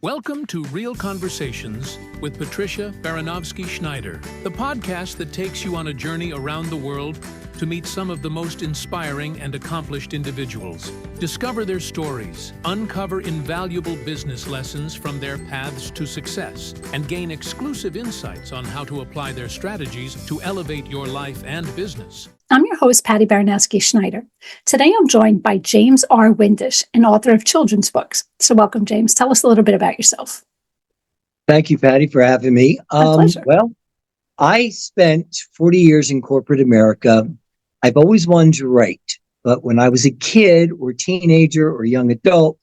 Welcome to Real Conversations with Patricia Baranovsky-Schneider, the podcast that takes you on a journey around the world to meet some of the most inspiring and accomplished individuals. Discover their stories, uncover invaluable business lessons from their paths to success, and gain exclusive insights on how to apply their strategies to elevate your life and business. I'm your host, Patty Baranovsky-Schneider. Today, I'm joined by James R. Windisch, an author of children's books. So welcome, James. Tell us a little bit about yourself. Thank you, Patty, for having me. My pleasure. Well, I spent 40 years in corporate America. I've always wanted to write, but when I was a kid or teenager or young adult,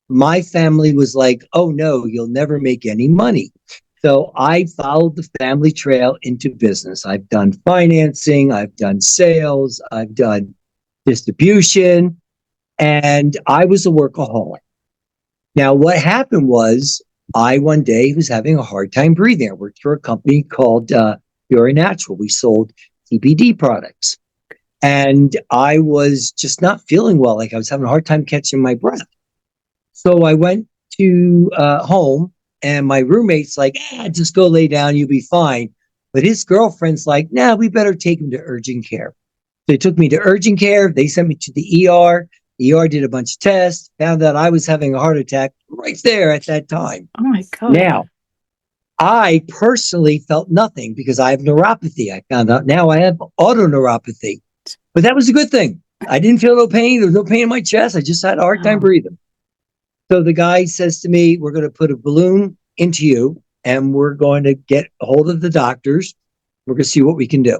my family was like, oh no, you'll never make any money. So I followed the family trail into business. I've done financing, I've done sales, I've done distribution, and I was a workaholic. Now, what happened was I one day was having a hard time breathing. I worked for a company called Pure Natural. We sold CBD products. And I was just not feeling well. Like I was having a hard time catching my breath. So I went to home. And my roommate's like, just go lay down, you'll be fine. But his girlfriend's like, nah, we better take him to urgent care. They took me to urgent care. They sent me to the ER. The ER did a bunch of tests, found out I was having a heart attack right there at that time. Oh, my God. Now, I personally felt nothing because I have neuropathy. I found out now I have autoneuropathy. But that was a good thing. I didn't feel no pain. There was no pain in my chest. I just had a hard time breathing. So the guy says to me, we're going to put a balloon into you and we're going to get a hold of the doctors. We're going to see what we can do.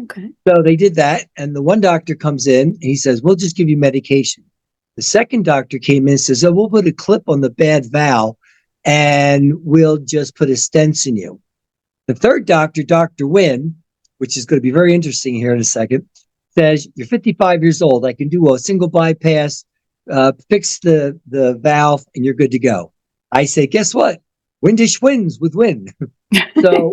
Okay. So they did that. And the one doctor comes in and he says, we'll just give you medication. The second doctor came in and says, we'll put a clip on the bad valve and we'll just put a stent in you. The third doctor, Dr. Wynn, which is going to be very interesting here in a second, says, you're 55 years old. I can do a single bypass, fix the valve, and you're good to go. I say, guess what? Windisch wins with Win. So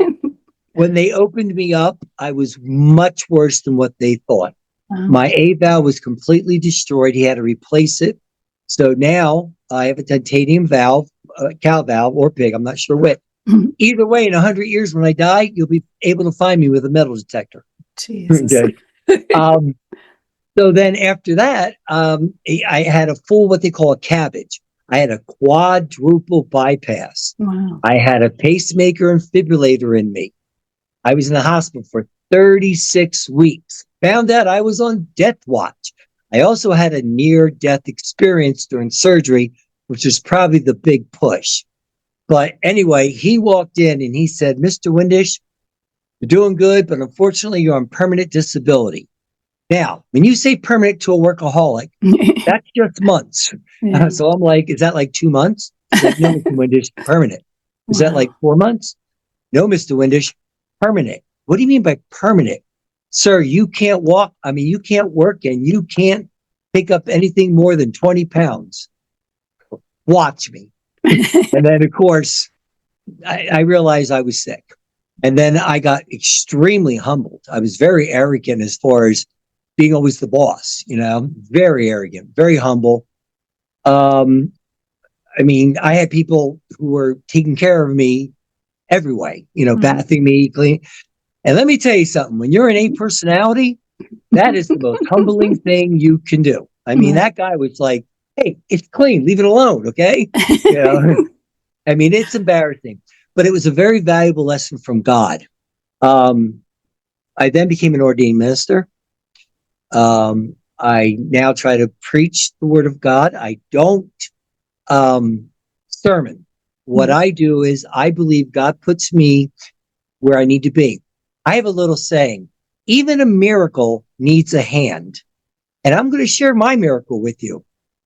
when they opened me up, I was much worse than what they thought. My A valve was completely destroyed. He had to replace it. So now I have a titanium valve, cow valve or pig. I'm not sure which. Either way, in 100 years when I die, you'll be able to find me with a metal detector. Jesus. Okay. So then after that, I had a full, what they call a cabbage. I had a quadruple bypass. Wow. I had a pacemaker and fibrillator in me. I was in the hospital for 36 weeks. Found out I was on death watch. I also had a near-death experience during surgery, which was probably the big push. But anyway, he walked in and he said, Mr. Windisch, you're doing good, but unfortunately you're on permanent disability. Now, when you say permanent to a workaholic, that's just months. Yeah. So I'm like, is that like 2 months? He's like, no, Mr. Windisch, permanent. Is that like 4 months? No, Mr. Windisch, permanent. What do you mean by permanent? Sir, you can't walk. I mean, you can't work and you can't pick up anything more than 20 pounds. Watch me. And then, of course, I realized I was sick. And then I got extremely humbled. I was very arrogant as far as being always the boss, very arrogant, very humble. I mean, I had people who were taking care of me every way, bathing me, cleaning. And let me tell you something, when you're an A personality, that is the most humbling thing you can do. I mean, that guy was like, hey, it's clean, leave it alone, okay? I mean, it's embarrassing, but it was a very valuable lesson from God. I then became an ordained minister. I now try to preach the word of God. I don't sermon. What I do is I believe God puts me where I need to be. I have a little saying, even a miracle needs a hand. And I'm going to share my miracle with you.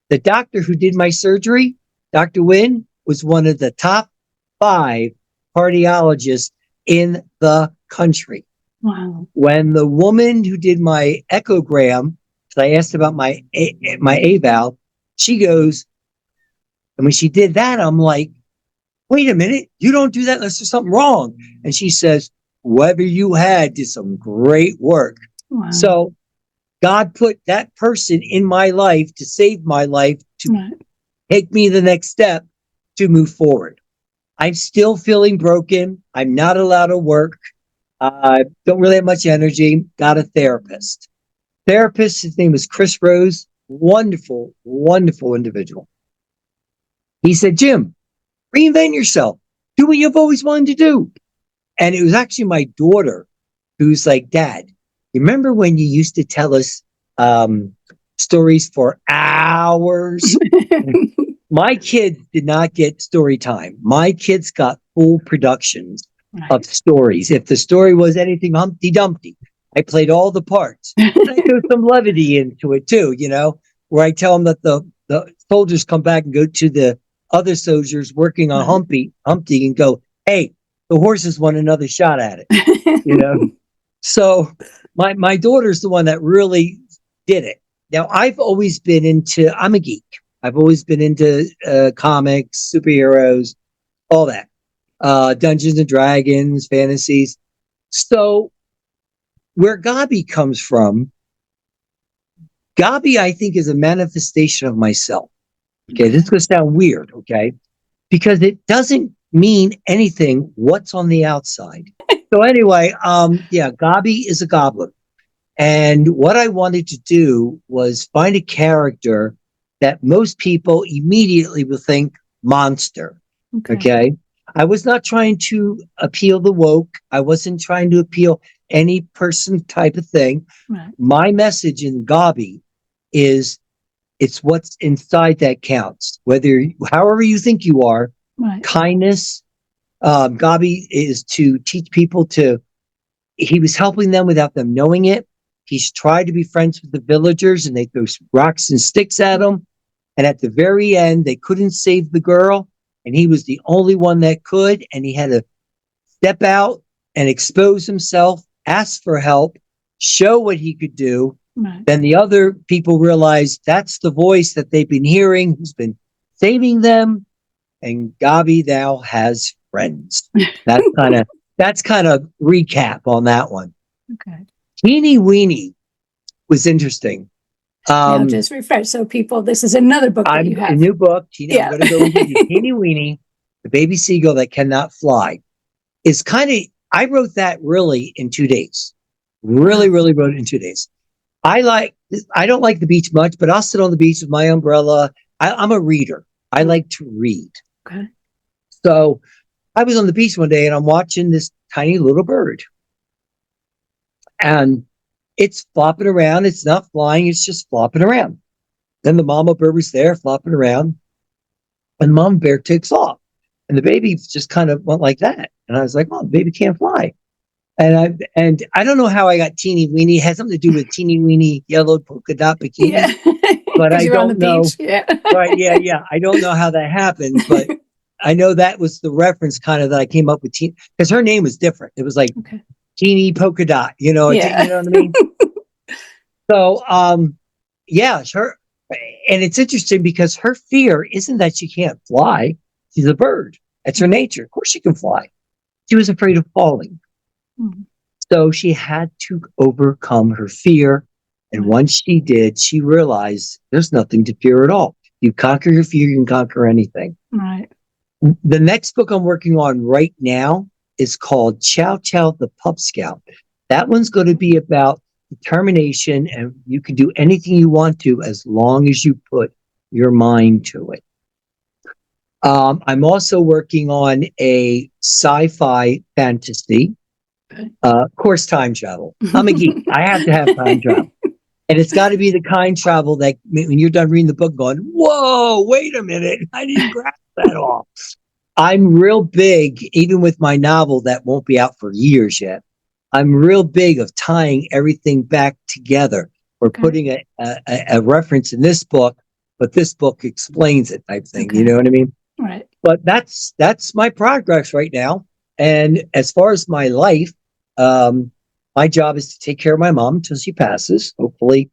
The doctor who did my surgery, Dr. Wynn, was one of the top 5 cardiologists in the country. Wow. When the woman who did my echogram, because I asked about my A valve, she goes, and when she did that, I'm like, wait a minute, you don't do that unless there's something wrong. And she says, whoever you had did some great work. Wow. So God put that person in my life to save my life, to take me the next step. to move forward. I'm still feeling broken. I'm not allowed to work. Don't really have much energy. Got a therapist. His name is Chris Rose. Wonderful, wonderful individual. He said, Jim, reinvent yourself. Do what you've always wanted to do. And it was actually my daughter who's like, Dad, you remember when you used to tell us stories for hours? My kids did not get story time. My kids got full productions of stories. If the story was anything Humpty Dumpty, I played all the parts. And I threw some levity into it too, where I tell them that the soldiers come back and go to the other soldiers working on Humpty and go, hey, the horses want another shot at it, So my daughter's the one that really did it. Now, I'm a geek. I've always been into comics, superheroes, all that. Dungeons and Dragons, fantasies. So where Gobby comes from, Gobby, I think, is a manifestation of myself. Okay, this is going to sound weird, okay? Because it doesn't mean anything what's on the outside. So anyway, Gobby is a goblin. And what I wanted to do was find a character that most people immediately will think monster. Okay. I was not trying to appeal the woke. I wasn't trying to appeal any person type of thing. Right. My message in Gobby is it's what's inside that counts. However you think you are, kindness. Gobby is to teach people he was helping them without them knowing it. He's tried to be friends with the villagers and they throw rocks and sticks at him. And at the very end, they couldn't save the girl. And he was the only one that could. And he had to step out and expose himself, ask for help, show what he could do. Right. Then the other people realized that's the voice that they've been hearing, who's been saving them. And Gobby now has friends. That's kind of recap on that one. Okay. Teenie Weenie was interesting. Now just refresh. So people, this is another book that you have. A new book. I'm going to go into Teenie Weenie, the baby seagull that cannot fly. I wrote that really in 2 days. Really wrote it in 2 days. I don't like the beach much, but I'll sit on the beach with my umbrella. I'm a reader. I like to read. Okay. So I was on the beach one day and I'm watching this tiny little bird. And it's flopping around. It's not flying. It's just flopping around. Then the mama bird was there flopping around. And mom bear takes off. And the baby just kind of went like that. And I was like, oh, the baby can't fly. And I don't know how I got Teenie Weenie. It has something to do with Teenie Weenie yellow polka dot bikini. Yeah. But I don't know. Beach. Yeah. Right. Yeah. I don't know how that happened, but I know that was the reference kind of that I came up with because her name was different. It was like Teenie polka dot, you know what I mean? So, her, and it's interesting because her fear isn't that she can't fly. She's a bird. That's her nature. Of course she can fly. She was afraid of falling. Mm-hmm. So she had to overcome her fear. And once she did, she realized there's nothing to fear at all. You conquer your fear, you can conquer anything. Right. The next book I'm working on right now is called Chow Chow the Pup Scout. That one's going to be about determination, and you can do anything you want to as long as you put your mind to it. I'm also working on a sci-fi fantasy. Of course, time travel. I'm a geek. I have to have time travel. And it's got to be the kind of travel that when you're done reading the book going, whoa, wait a minute. I didn't grasp that off. I'm real big, even with my novel that won't be out for years yet. I'm real big of tying everything back together or putting a reference in this book, but this book explains it type thing. You know what I mean? Right. But that's my progress right now. And as far as my life, my job is to take care of my mom until she passes. Hopefully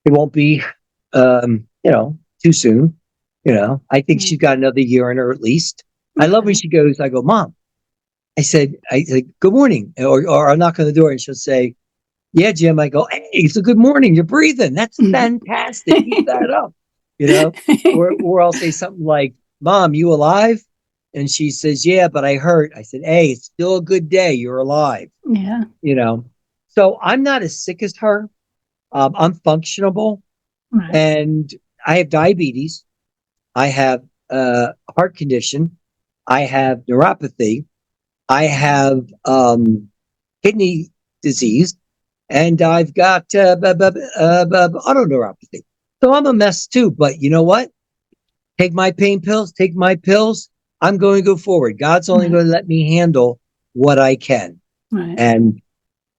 it won't be, too soon. I think she's got another year in her at least. I love when she goes, I go, Mom, I said, good morning. Or I'll knock on the door and she'll say, yeah, Jim. I go, hey, it's a good morning. You're breathing. That's fantastic. Keep that up. Or I'll say something like, Mom, you alive? And she says, yeah, but I hurt. I said, hey, it's still a good day. You're alive. Yeah. You know, so I'm not as sick as her. I'm functionable, Right. and I have diabetes. I have a heart condition. I have neuropathy. I have kidney disease, and I've got autoneuropathy. So I'm a mess too. But you know what? Take my pain pills. Take my pills. I'm going to go forward. God's only going to let me handle what I can. Right. And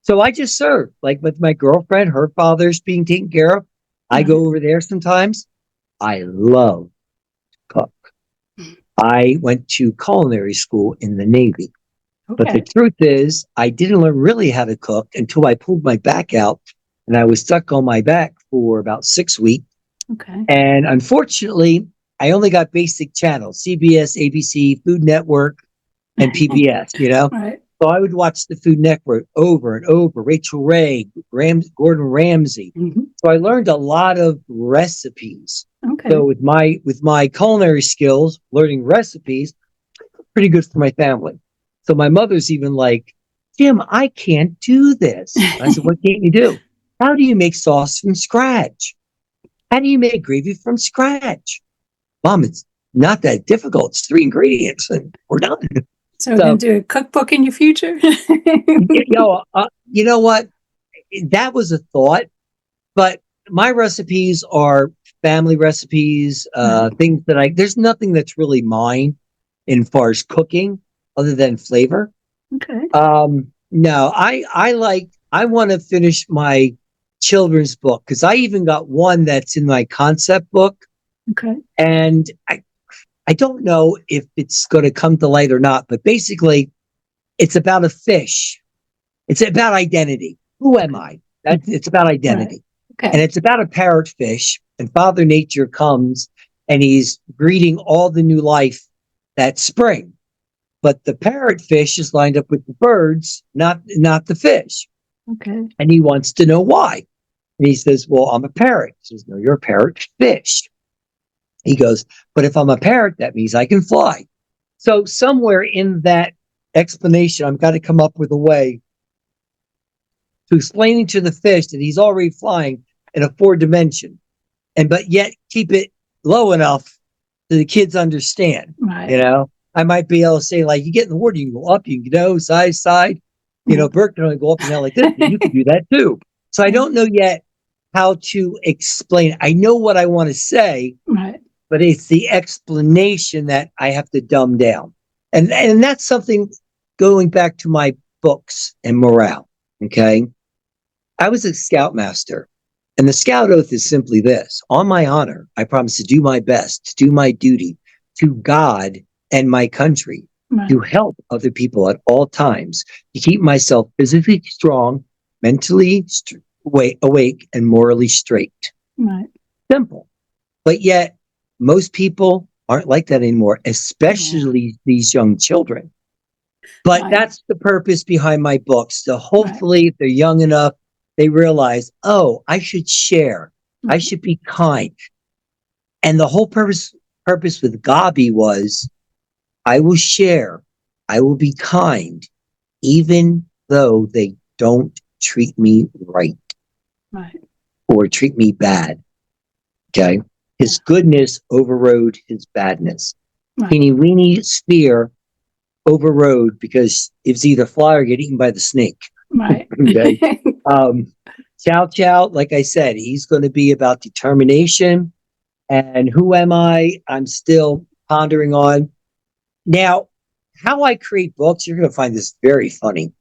so I just serve, like with my girlfriend, her father's being taken care of. I go over there sometimes. I love to cook. I went to culinary school in the Navy. But the Okay. truth is, I didn't learn really how to cook until I pulled my back out, and I was stuck on my back for about 6 weeks. Okay. And unfortunately, I only got basic channels, CBS, ABC, Food Network, and PBS, you know? Right. So I would watch the Food Network over and over, Rachel Ray, Gordon Ramsay. Mm-hmm. So I learned a lot of recipes. Okay. So with my culinary skills, learning recipes, pretty good for my family. So my mother's even like, Jim, I can't do this. I said, what can't you do? How do you make sauce from scratch? How do you make gravy from scratch? Mom, it's not that difficult. It's 3 ingredients and we're done. So we're going to do a cookbook in your future? You know what? That was a thought, but my recipes are family recipes, things that there's nothing that's really mine in far as cooking other than flavor. Okay. No, I want to finish my children's book because I even got one that's in my concept book. Okay. And I don't know if it's going to come to light or not, but basically it's about a fish. It's about identity. Who am I? It's about identity. Right. Okay. And it's about a parrotfish, and Father Nature comes and he's breeding all the new life that spring. But the parrotfish is lined up with the birds, not the fish. Okay. And he wants to know why. And he says, well, I'm a parrot. He says, no, you're a parrotfish. He goes, but if I'm a parrot, that means I can fly. So somewhere in that explanation, I've got to come up with a way to explaining to the fish that he's already flying in a 4-dimension, but yet keep it low enough so the kids understand. Right. You know, I might be able to say, like, you get in the water, you can go up, you can go side. You know, Bert can only go up and down like this, but you can do that too. So I don't know yet how to explain. I know what I want to say, right, but it's the explanation that I have to dumb down. And that's something going back to my books and morale. Okay. I was a scoutmaster, and the scout oath is simply this: on my honor, I promise to do my best, to do my duty to God and my country, right, to help other people at all times, to keep myself physically strong, mentally awake, and morally straight. right. Simple. But yet, most people aren't like that anymore, especially these young children. But Right. that's the purpose behind my books. So hopefully, if they're young enough, they realize, oh, I should share. I should be kind. And the whole purpose with Gobby was, I will share. I will be kind, even though they don't treat me right or treat me bad. Okay. His goodness overrode his badness. Teenie Weenie's fear overrode because it's either fly or get eaten by the snake. Right. Okay. Chow Chow, like I said, he's going to be about determination. And who am I? I'm still pondering on. Now, how I create books, you're going to find this very funny.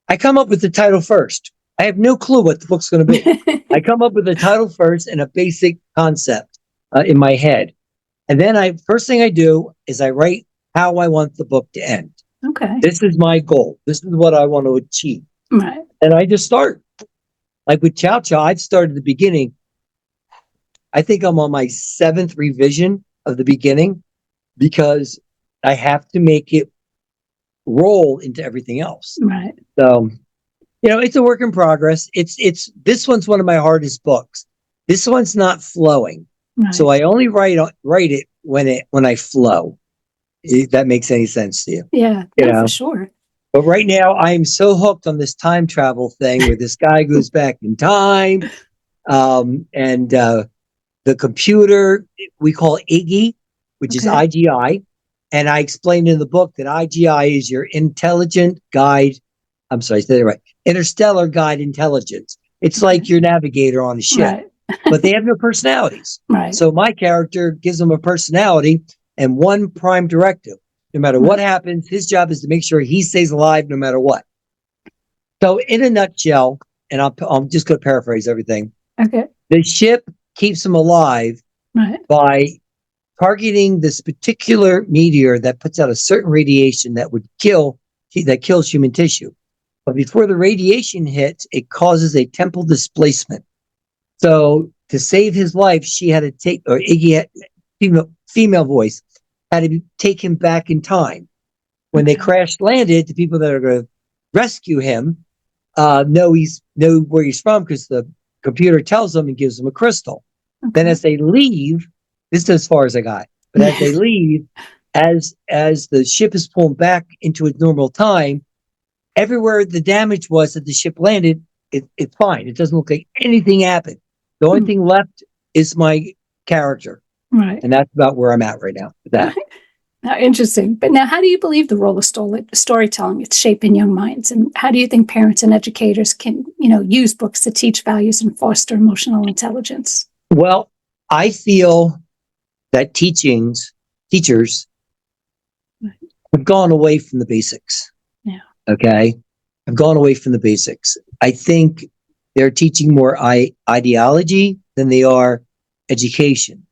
I come up with the title first. I have no clue what the book's going to be. I come up with the title first and a basic concept in my head. And then first thing I do is I write how I want the book to end. Okay. This is my goal. This is what I want to achieve. Right. And I just start. Like with Chow Chow, I've started at the beginning. I think I'm on my 7th revision of the beginning because I have to make it roll into everything else. Right. So, it's a work in progress. This one's one of my hardest books. This one's not flowing. Right. So I only write it when I flow. If that makes any sense to you. Yeah, You no, know? for sure. But right now, I am so hooked on this time travel thing where this guy goes back in time, and the computer we call Iggy, which is Okay. IGI, and I explained in the book that IGI is your intelligent guide. I'm sorry, I said it right. Interstellar guide intelligence. It's like your navigator on a ship, Right. but they have no personalities. Right. So my character gives them a personality and one prime directive. No matter what happens, his job is to make sure he stays alive no matter what. So in a nutshell, and I'm just going to paraphrase everything. Okay. The ship keeps him alive Right. by targeting this particular meteor that puts out a certain radiation that kills human tissue. But before the radiation hits, it causes a temporal displacement. So to save his life, she had to take, or Iggy had, female voice, had to take him back in time. When they crash landed, the people that are going to rescue him know where he's from because the computer tells them and gives them a crystal. Okay. Then as they leave, this is as far as I got, but as they leave, as the ship is pulled back into its normal time, everywhere the damage was that the ship landed, it's fine. It doesn't look like anything happened. The only thing left is my character. Right. And that's about where I'm at right now with that. Now, interesting. But now, how do you believe the role of storytelling is shaping young minds? And how do you think parents and educators can, use books to teach values and foster emotional intelligence? Well, I feel that teachers have gone away from the basics. Yeah. Okay. Have gone away from the basics. I think they're teaching more ideology than they are education.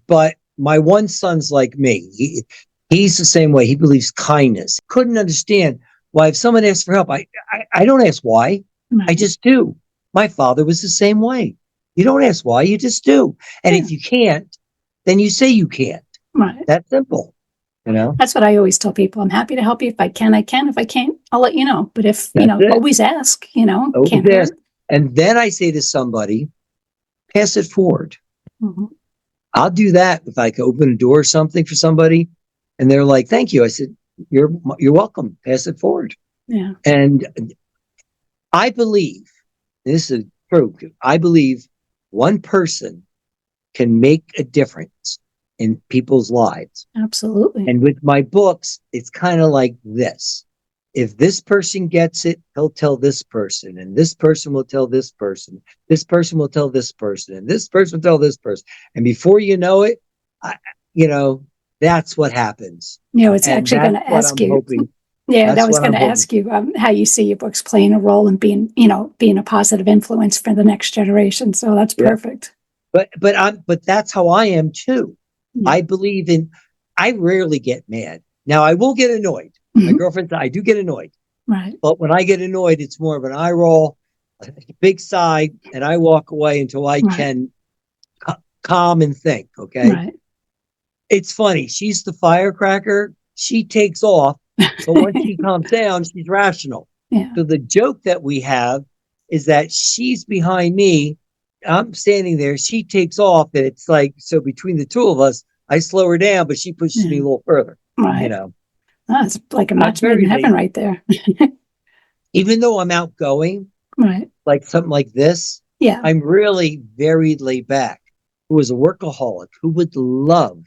But my one son's like me. He's the same way. He believes kindness. Couldn't understand why if someone asks for help, I don't ask why. Right. I just do. My father was the same way. You don't ask why, you just do. And if you can't, then you say you can't. Right. That's simple. That's what I always tell people. I'm happy to help you. If I can, I can. If I can't, I'll let you know. But if, always ask, Always can't ask. hurt. And then I say to somebody, pass it forward. Mm-hmm. I'll do that if I can open a door or something for somebody. And they're like, thank you. I said, you're welcome. Pass it forward. Yeah. And I believe, this is true, I believe one person can make a difference in people's lives. Absolutely. And with my books, it's kind of like this. If this person gets it, he'll tell this person, and this person will tell this person, this person will tell this person, and this person will tell this person. And before you know it, that's what happens. It's And actually going to ask you. Hoping. Yeah, that was going to ask you how you see your books playing a role in being a positive influence for the next generation. So that's perfect. But that's how I am too. Yeah. I rarely get mad. Now I will get annoyed. My girlfriend, I do get annoyed. Right. But when I get annoyed, it's more of an eye roll, a big sigh, and I walk away until I can calm and think. Okay. Right. It's funny. She's the firecracker. She takes off. But once she calms down, she's rational. Yeah. So the joke that we have is that she's behind me. I'm standing there. She takes off, and it's like, so between the two of us, I slow her down, but she pushes me a little further. Right. That's like a match made in heaven right there. Even though I'm outgoing, right, like something like this, I'm really very laid back. Who was a workaholic, who would love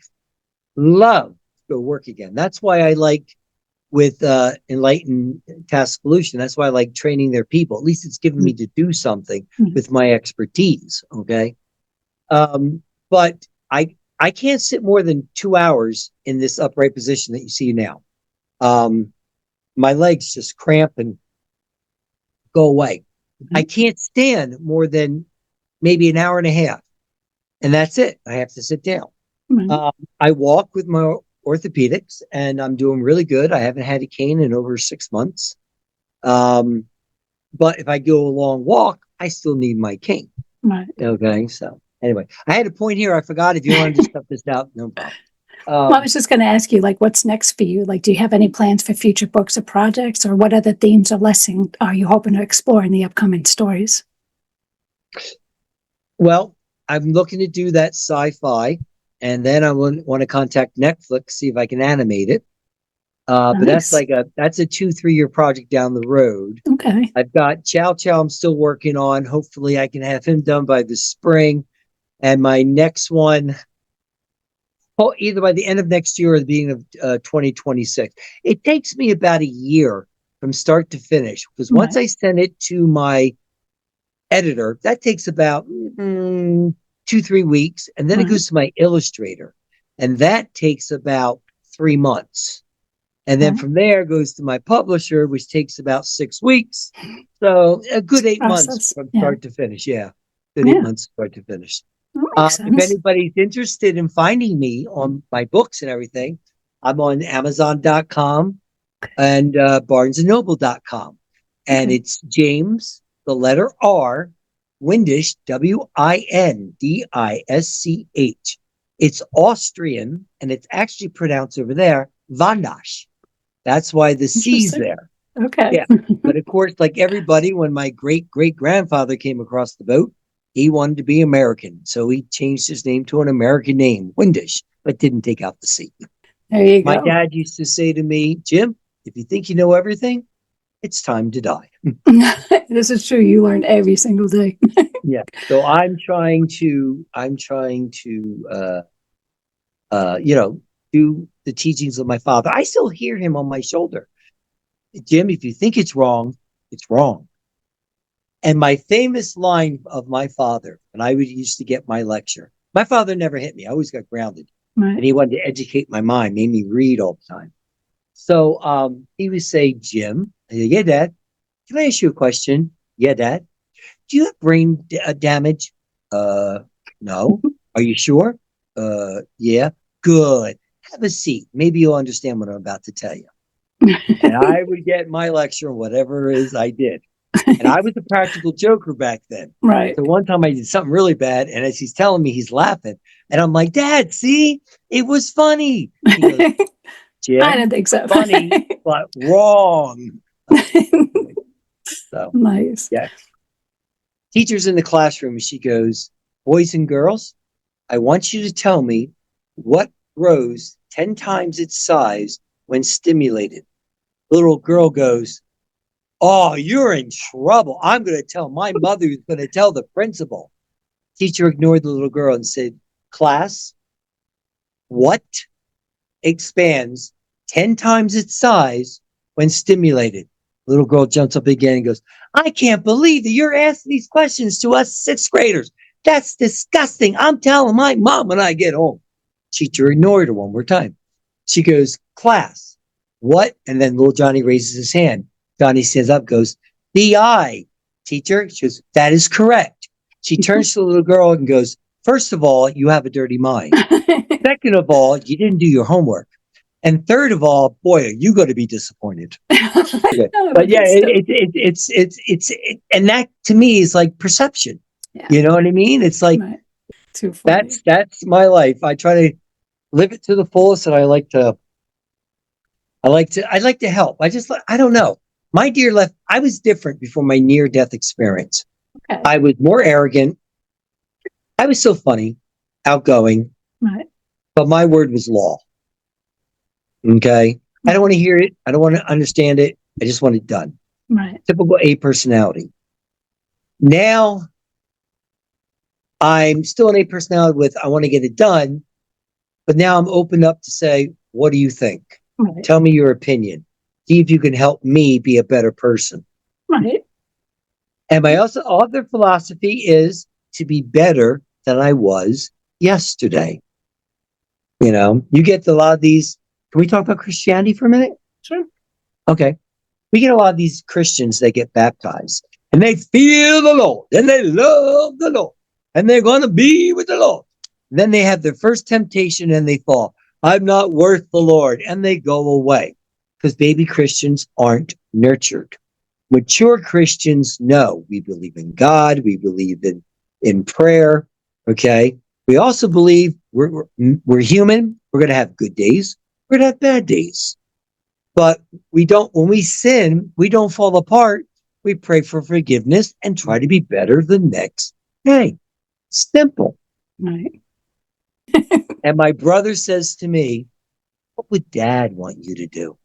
to go work again. That's why I like with Enlightened Task Solution. That's why I like training their people. At least it's given me to do something with my expertise. Okay. But I can't sit more than 2 hours in this upright position that you see now. My legs just cramp and go away. I can't stand more than maybe an hour and a half. And that's it. I have to sit down. I walk with my orthopedics and I'm doing really good. I haven't had a cane in over 6 months. But if I go a long walk, I still need my cane. Right. Okay. So anyway, I had a point here. I forgot. If you wanted to stuff this out, no problem. Well, I was just going to ask you, what's next for you? Do you have any plans for future books or projects, or what other themes or lessons are you hoping to explore in the upcoming stories? Well, I'm looking to do that sci-fi. and then I want to contact Netflix, see if I can animate it. But that's Nice. that's a 2-3 year project down the road. Okay. I've got Chow Chow I'm still working on. Hopefully I can have him done by the spring. And my next one, either by the end of next year or the beginning of 2026. It takes me about a year from start to finish, because once Right. I send it to my editor, that takes about 2-3 weeks. And then it Right. goes to my illustrator. And that takes about 3 months. And then Right. from there it goes to my publisher, which takes about 6 weeks. So a good 8 months Process. from Yeah. start to finish. Yeah. Good 8 Yeah. months start to finish. That makes If sense. anybody's interested in finding me on my books and everything, I'm on Amazon.com and BarnesandNoble.com. And Okay. it's James, the letter R, Windisch, Windisch. It's Austrian, and it's actually pronounced over there, Vandash. That's why the C's Interesting. there. Okay. Yeah. But of course, like everybody, when my great great grandfather came across the boat, he wanted to be American. So he changed his name to an American name, Windisch, but didn't take out the C. There you My go. dad used to say to me, Jim, if you think you know everything, it's time to die. This is true. You learn every single day. Yeah. So do the teachings of my father. I still hear him on my shoulder. Jim, if you think it's wrong, it's wrong. And my famous line of my father, when I would used to get my lecture, my father never hit me. I always got grounded. Right. And he wanted to educate my mind, made me read all the time. So he would say, Jim, I said, yeah, Dad, can I ask you a question? Yeah, Dad. Do you have brain damage? No. Are you sure? Yeah. Good. Have a seat. Maybe you'll understand what I'm about to tell you. And I would get my lecture, whatever it is I did. And I was a practical joker back then. Right. So one time I did something really bad, and as he's telling me, he's laughing. And I'm like, Dad, see, it was funny. He goes, I Jim, didn't think so. funny, but wrong. So, Nice. yeah. Teacher's in the classroom, and she goes, boys and girls, I want you to tell me what grows 10 times its size when stimulated. Little girl goes, oh, you're in trouble. I'm going to tell my mother who's going to tell the principal. Teacher ignored the little girl and said, class, what expands 10 times its size when stimulated? Little girl jumps up again and goes, I can't believe that you're asking these questions to us 6th graders. That's disgusting. I'm telling my mom when I get home. Teacher ignored her one more time. She goes, class, what? And then little Johnny raises his hand. Johnny stands up, goes, BI. Teacher, she goes, that is correct. She turns to the little girl and goes, first of all, you have a dirty mind. Second of all, you didn't do your homework. And third of all, boy, are you going to be disappointed. Okay. No, But yeah, still. and that to me is like perception. Yeah. You know what I mean? It's like, Right. Too funny. that's my life. I try to live it to the fullest, and I like to help. I don't know. My dear left, I was different before my near death experience. Okay. I was more arrogant. I was so funny, outgoing, Right. but my word was law. Okay. I don't want to hear it. I don't want to understand it. I just want it done. Right. Typical A personality. Now I'm still an A personality with, I want to get it done, but now I'm open up to say, what do you think? Right. Tell me your opinion. See if you can help me be a better person. Right. And my other philosophy is to be better than I was yesterday. You know, you get a lot of these. Can we talk about Christianity for a minute? Sure. Okay. We get a lot of these Christians that get baptized and they feel the Lord and they love the Lord and they're going to be with the Lord. Then they have their first temptation and they fall. I'm not worth the Lord. And they go away because baby Christians aren't nurtured. Mature Christians know we believe in God. We believe in prayer. Okay. We also believe we're human. We're going to have good days. We're going to have bad days. But when we sin, we don't fall apart. We pray for forgiveness and try to be better the next day. Simple. Right. And my brother says to me, what would Dad want you to do?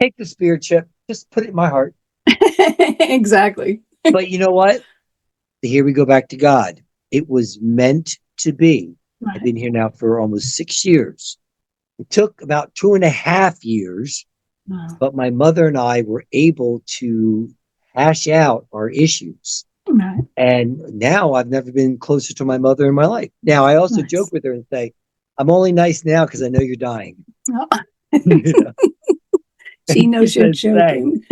Take the spirit chip, just put it in my heart. Exactly. But you know what? Here we go back to God. It was meant to be. Right. I've been here now for almost 6 years. It took about 2.5 years, but my mother and I were able to hash out our issues. Right. And now I've never been closer to my mother in my life. Now, I also Nice. joke with her and say, I'm only nice now because I know you're dying. Oh. You know? She knows you're She says, joking.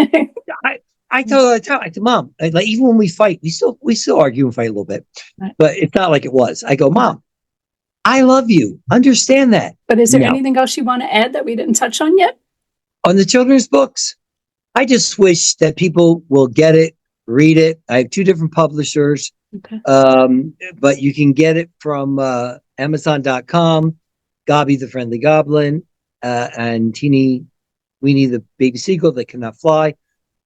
I tell her all the time, I said, Mom, like even when we fight, we still argue and fight a little bit, Right. but it's not like it was. I go, Mom, I love you. Understand that. But is there No. anything else you want to add that we didn't touch on yet? On the children's books, I just wish that people will get it, read it. I have 2 different publishers, Okay. but you can get it from Amazon.com, Gobby the Friendly Goblin, and Teenie Weenie the Baby Seagull that cannot fly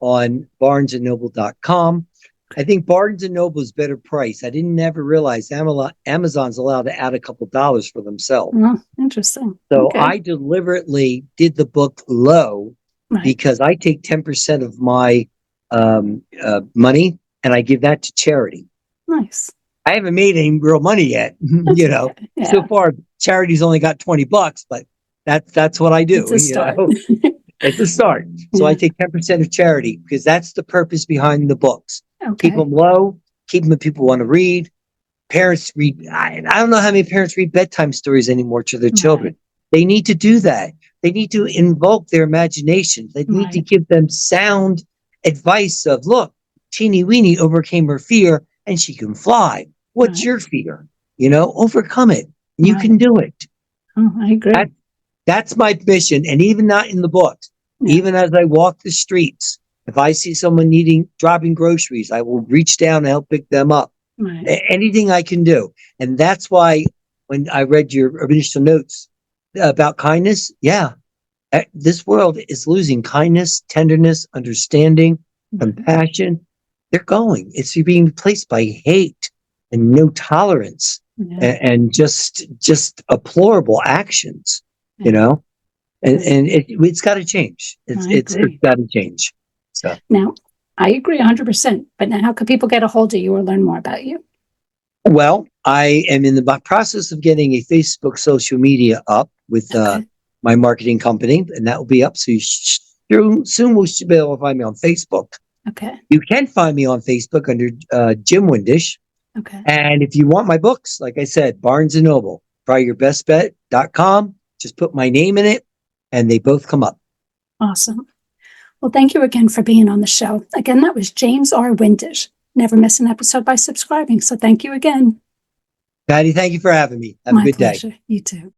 on BarnesandNoble.com. I think Barnes and Noble is better price. I didn't ever realize Amazon's allowed to add a couple dollars for themselves. Oh, interesting. So Okay. I deliberately did the book low because I take 10% of my money and I give that to charity. Nice. I haven't made any real money yet. You know, Okay. Yeah. so far charity's only got $20, but that's what I do. It's a start. You know? It's a start. So I take 10% of charity because that's the purpose behind the books. Okay. Keep them low, keep them that people want to read. Parents read. I don't know how many parents read bedtime stories anymore to their children. They need to do that. They need to invoke their imagination. They need to give them sound advice of, look, Teenie Weenie overcame her fear and she can fly. What's your fear? You know, overcome it. You can do it. Oh, I agree. That's my mission. And even not in the books, even as I walk the streets, if I see someone dropping groceries, I will reach down and help pick them up. Anything I can do. And that's why when I read your initial notes about kindness, this world is losing kindness, tenderness, understanding, compassion. They're going. It's being replaced by hate and no tolerance and just deplorable actions, you know? And it's got to change. It's got to change. So now, I agree 100%. But now, how can people get a hold of you or learn more about you? Well, I am in the process of getting a Facebook social media up with my marketing company, and that will be up. So soon we should be able to find me on Facebook. Okay. You can find me on Facebook under Jim Windisch. Okay. And if you want my books, like I said, Barnes and Noble, probablyourbestbet.com. Just put my name in it, and they both come up. Awesome. Well, thank you again for being on the show. Again, that was James R. Windisch. Never miss an episode by subscribing. So thank you again. Patty, thank you for having me. Have a good pleasure. day. You too.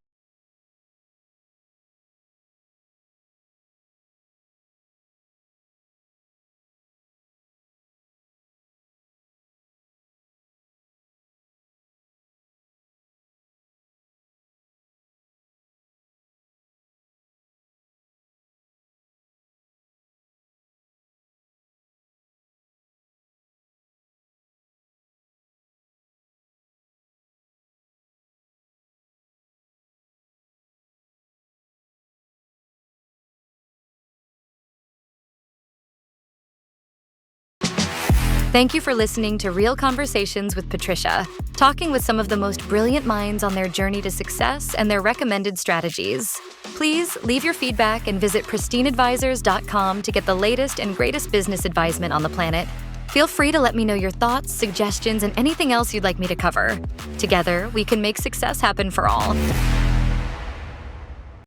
Thank you for listening to Real Conversations with Patricia, talking with some of the most brilliant minds on their journey to success and their recommended strategies. Please leave your feedback and visit pristineadvisors.com to get the latest and greatest business advisement on the planet. Feel free to let me know your thoughts, suggestions, and anything else you'd like me to cover. Together, we can make success happen for all.